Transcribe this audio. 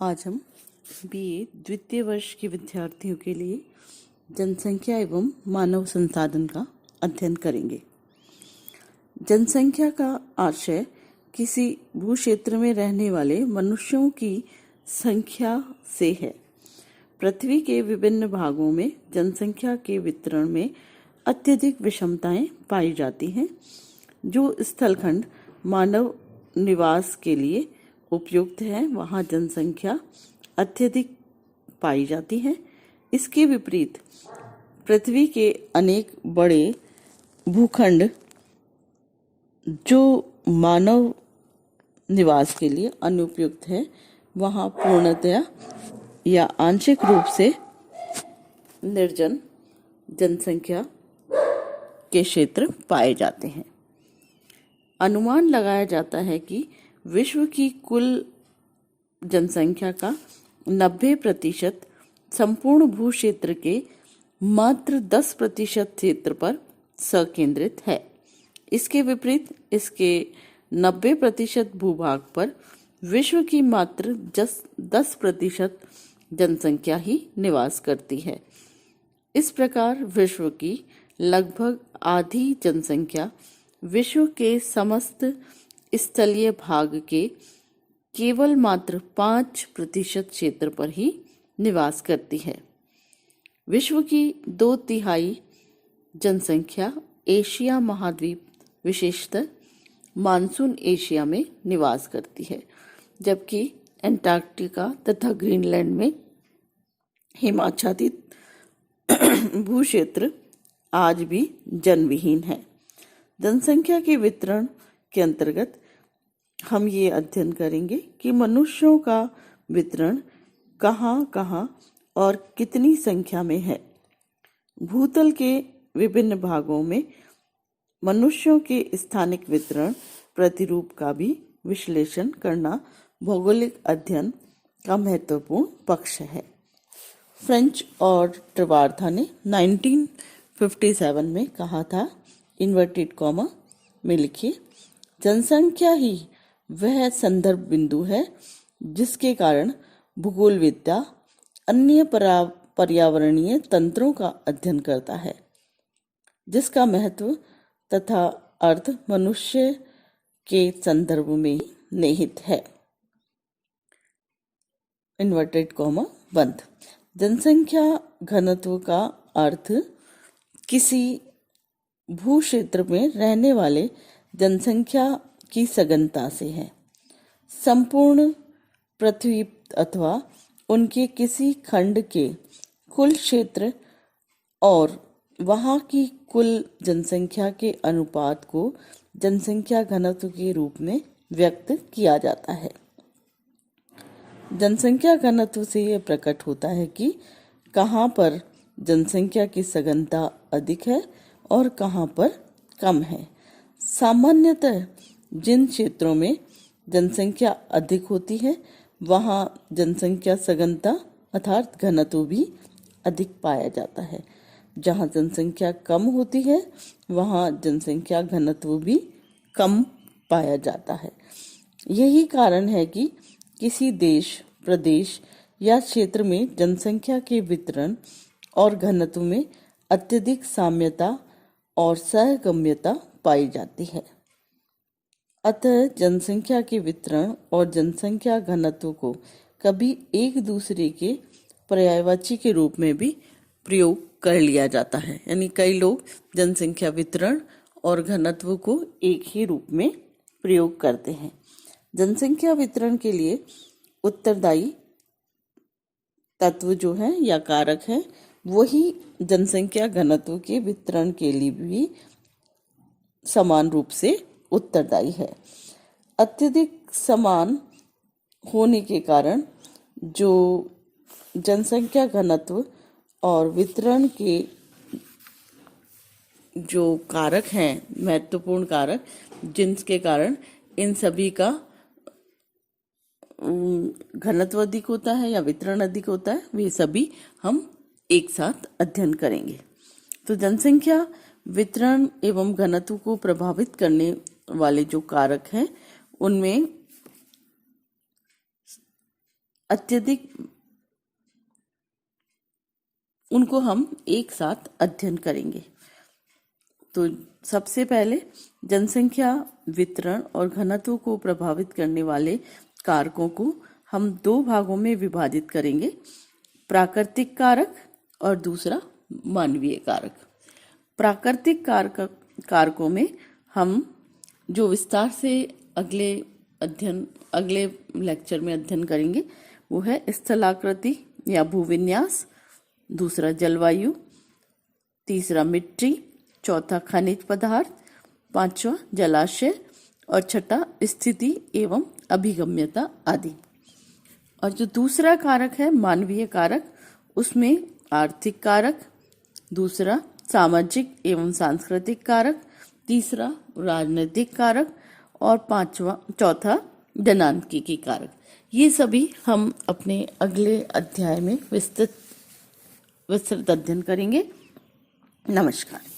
आज हम बीए द्वितीय वर्ष के विद्यार्थियों के लिए जनसंख्या एवं मानव संसाधन का अध्ययन करेंगे। जनसंख्या का आशय किसी भूक्षेत्र में रहने वाले मनुष्यों की संख्या से है। पृथ्वी के विभिन्न भागों में जनसंख्या के वितरण में अत्यधिक विषमताएं पाई जाती हैं। जो स्थलखंड मानव निवास के लिए उपयुक्त है वहाँ जनसंख्या अत्यधिक पाई जाती है। इसके विपरीत पृथ्वी के अनेक बड़े भूखंड जो मानव निवास के लिए अनुपयुक्त है वहाँ पूर्णतया या आंशिक रूप से निर्जन जनसंख्या के क्षेत्र पाए जाते हैं। अनुमान लगाया जाता है कि विश्व की कुल जनसंख्या का 90% संपूर्ण भूक्षेत्र के मात्र 10% क्षेत्र पर संकेंद्रित है। इसके विपरीत इसके 90% भूभाग पर विश्व की मात्र 10% जनसंख्या ही निवास करती है। इस प्रकार विश्व की लगभग आधी जनसंख्या विश्व के समस्त स्थलीय भाग के केवल मात्र 5% क्षेत्र पर ही निवास करती है। विश्व की 2/3 जनसंख्या एशिया महाद्वीप विशेषतः मानसून एशिया में निवास करती है, जबकि अंटार्कटिका तथा ग्रीनलैंड में हिमाच्छादित भूक्षेत्र आज भी जनविहीन है। जनसंख्या के वितरण के अंतर्गत हम ये अध्ययन करेंगे कि मनुष्यों का वितरण कहाँ कहाँ और कितनी संख्या में है। भूतल के विभिन्न भागों में मनुष्यों के स्थानिक वितरण प्रतिरूप का भी विश्लेषण करना भौगोलिक अध्ययन का महत्वपूर्ण पक्ष है। फ्रेंच और ट्रिवार्था ने 1957 में कहा था, इन्वर्टेड कॉमा में लिखिए, जनसंख्या ही वह संदर्भ बिंदु है जिसके कारण भूगोलविद्या अन्य पर्यावरणीय तंत्रों का अध्ययन करता है, जिसका महत्व तथा अर्थ मनुष्य के संदर्भ में निहित है। इन्वर्टेड कॉमा बंद। जनसंख्या घनत्व का अर्थ किसी भूक्षेत्र में रहने वाले जनसंख्या की सघनता से है। संपूर्ण पृथ्वी अथवा उनके किसी खंड के कुल क्षेत्र और वहाँ की कुल जनसंख्या के अनुपात को जनसंख्या घनत्व के रूप में व्यक्त किया जाता है। जनसंख्या घनत्व से यह प्रकट होता है कि कहाँ पर जनसंख्या की सघनता अधिक है और कहाँ पर कम है। सामान्यतः जिन क्षेत्रों में जनसंख्या अधिक होती है वहाँ जनसंख्या सघनता अर्थात घनत्व भी अधिक पाया जाता है। जहाँ जनसंख्या कम होती है वहाँ जनसंख्या घनत्व भी कम पाया जाता है। यही कारण है कि किसी देश, प्रदेश या क्षेत्र में जनसंख्या के वितरण और घनत्व में अत्यधिक साम्यता और सहगम्यता पाई जाती है। अतः जनसंख्या के वितरण और जनसंख्या घनत्व को कभी एक दूसरे के पर्यायवाची के रूप में भी प्रयोग कर लिया जाता है। यानी कई लोग जनसंख्या वितरण और घनत्व को एक ही रूप में प्रयोग करते हैं। जनसंख्या वितरण के लिए उत्तरदायी तत्व जो है या कारक है वही जनसंख्या घनत्व के वितरण के लिए भी समान रूप से उत्तरदायी है। अत्यधिक समान होने के कारण जो जनसंख्या घनत्व और वितरण के जो कारक हैं, महत्वपूर्ण कारक, जिनके कारण इन सभी का घनत्व अधिक होता है या वितरण अधिक होता है, वे सभी हम एक साथ अध्ययन करेंगे। तो जनसंख्या वितरण एवं घनत्व को प्रभावित करने वाले जो कारक हैं उनमें अत्यधिक उनको हम एक साथ अध्ययन करेंगे। तो सबसे पहले जनसंख्या वितरण और घनत्व को प्रभावित करने वाले कारकों को हम दो भागों में विभाजित करेंगे, प्राकृतिक कारक और दूसरा मानवीय कारक। प्राकृतिक कारकों में हम जो विस्तार से अगले लेक्चर में अध्ययन करेंगे वो है स्थलाकृति या भूविन्यास, दूसरा जलवायु, तीसरा मिट्टी, चौथा खनिज पदार्थ, पांचवा जलाशय और छठा स्थिति एवं अभिगम्यता आदि। और जो दूसरा कारक है मानवीय कारक, उसमें आर्थिक कारक, दूसरा सामाजिक एवं सांस्कृतिक कारक, तीसरा राजनीतिक कारक और चौथा जनांत्रिकी कारक। ये सभी हम अपने अगले अध्याय में विस्तृत अध्ययन करेंगे। नमस्कार।